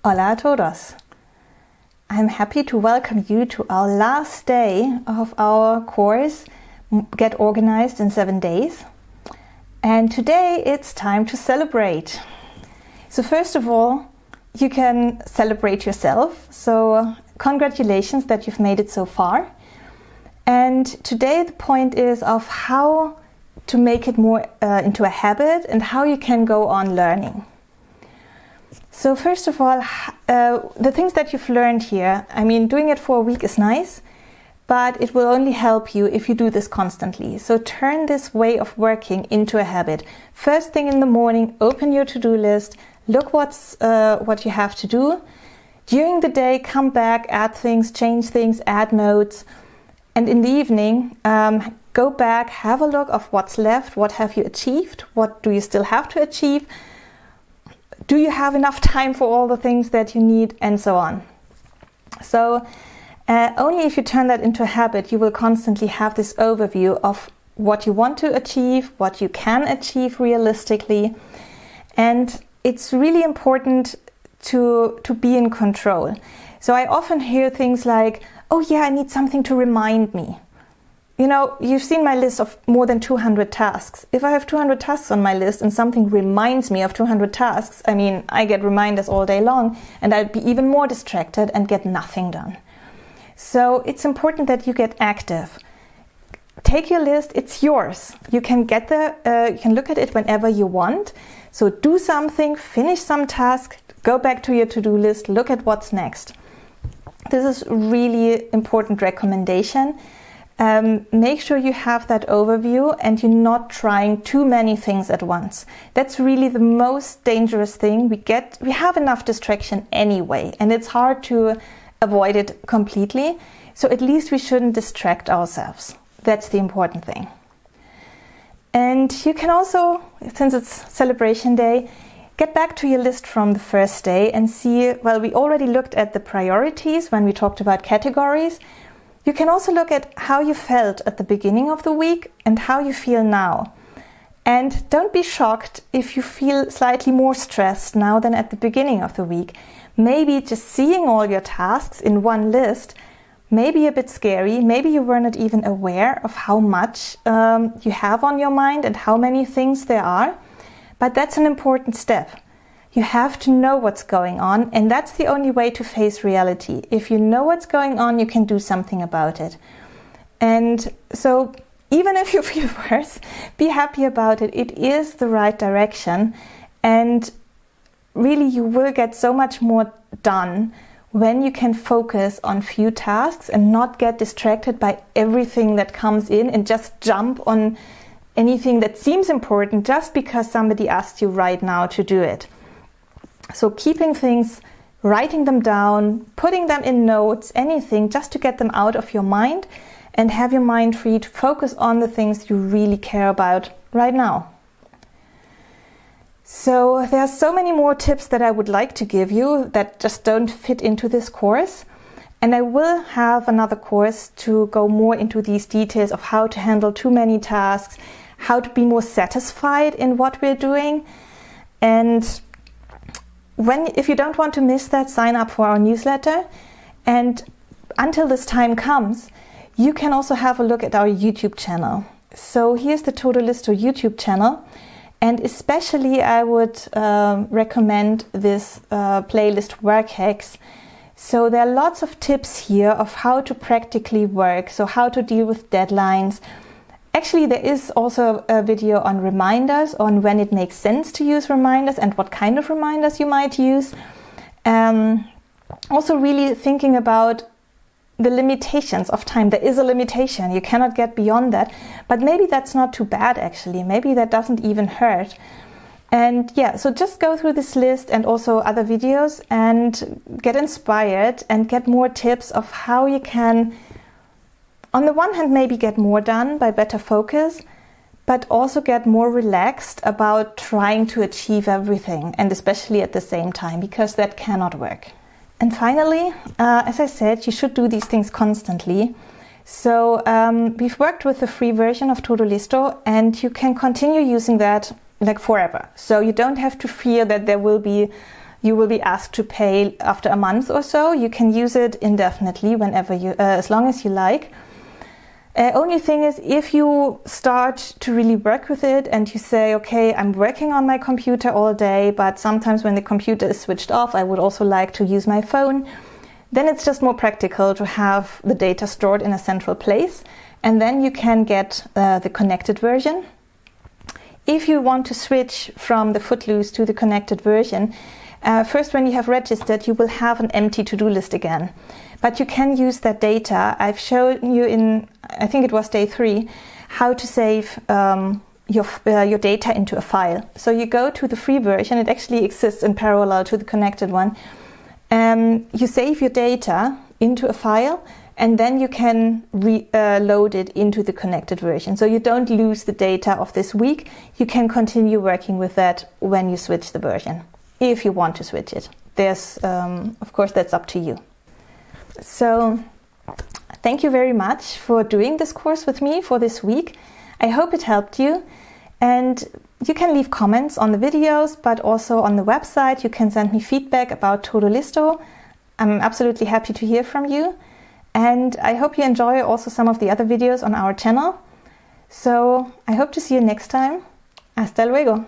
Hola a todos! I'm happy to welcome you to our last day of our course, Get Organized in 7 Days. And today it's time to celebrate. So first of all, you can celebrate yourself. So congratulations that you've made it so far. And today the point is of how to make it more into a habit and how you can go on learning. So first of all, the things that you've learned here, doing it for a week is nice, but it will only help you if you do this constantly. So turn this way of working into a habit. First thing in the morning, open your to-do list, look what you have to do. During the day, come back, add things, change things, add notes. And in the evening, go back, have a look of what's left, what have you achieved, what do you still have to achieve. Do you have enough time for all the things that you need, and so on. So only if you turn that into a habit, you will constantly have this overview of what you want to achieve, what you can achieve realistically. And it's really important to be in control. So I often hear things like, oh yeah, I need something to remind me. You know, you've seen my list of more than 200 tasks. If I have 200 tasks on my list and something reminds me of 200 tasks, I get reminders all day long and I'll be even more distracted and get nothing done. So it's important that you get active. Take your list, it's yours. You can get you can look at it whenever you want. So do something, finish some task, go back to your to-do list, look at what's next. This is really important recommendation. Make sure you have that overview and you're not trying too many things at once. That's really the most dangerous thing. We have enough distraction anyway, and it's hard to avoid it completely. So at least we shouldn't distract ourselves. That's the important thing. And you can also, since it's celebration day, get back to your list from the first day and see, well, we already looked at the priorities when we talked about categories. You can also look at how you felt at the beginning of the week and how you feel now. And don't be shocked if you feel slightly more stressed now than at the beginning of the week. Maybe just seeing all your tasks in one list may be a bit scary. Maybe you were not even aware of how much you have on your mind and how many things there are. But that's an important step. You have to know what's going on, and that's the only way to face reality. If you know what's going on, you can do something about it. And so even if you feel worse, be happy about it. It is the right direction, and really you will get so much more done when you can focus on few tasks and not get distracted by everything that comes in and just jump on anything that seems important just because somebody asked you right now to do it. So keeping things, writing them down, putting them in notes, anything just to get them out of your mind and have your mind free to focus on the things you really care about right now. So there are so many more tips that I would like to give you that just don't fit into this course. And I will have another course to go more into these details of how to handle too many tasks, how to be more satisfied in what we're doing. And if you don't want to miss that, sign up for our newsletter. And until this time comes, you can also have a look at our YouTube channel. So here's the Totalisto YouTube channel. And especially I would recommend this playlist Work Hacks. So there are lots of tips here of how to practically work. So how to deal with deadlines. Actually, there is also a video on reminders, on when it makes sense to use reminders and what kind of reminders you might use. Also really thinking about the limitations of time. There is a limitation. You cannot get beyond that. But maybe that's not too bad, actually. Maybe that doesn't even hurt. And yeah, so just go through this list and also other videos and get inspired and get more tips of how you can, on the one hand, maybe get more done by better focus, but also get more relaxed about trying to achieve everything, and especially at the same time, because that cannot work. And finally, as I said, you should do these things constantly. So we've worked with the free version of Totalisto, and you can continue using that like forever. So you don't have to fear that there will be you will be asked to pay after a month or so. You can use it indefinitely whenever you, as long as you like. Only thing is, if you start to really work with it and you say, okay, I'm working on my computer all day, but sometimes when the computer is switched off, I would also like to use my phone, then it's just more practical to have the data stored in a central place. And then you can get the connected version. If you want to switch from the Footloose to the connected version, first when you have registered, you will have an empty to-do list again. But you can use that data. I've shown you in, I think it was day 3, how to save your data into a file. So you go to the free version. It actually exists in parallel to the connected one. You save your data into a file, and then you can load it into the connected version. So you don't lose the data of this week. You can continue working with that when you switch the version, if you want to switch it. There's, of course, that's up to you. So thank you very much for doing this course with me for this week. I hope it helped you. And you can leave comments on the videos, but also on the website. You can send me feedback about Todo Listo. I'm absolutely happy to hear from you. And I hope you enjoy also some of the other videos on our channel. So I hope to see you next time. Hasta luego.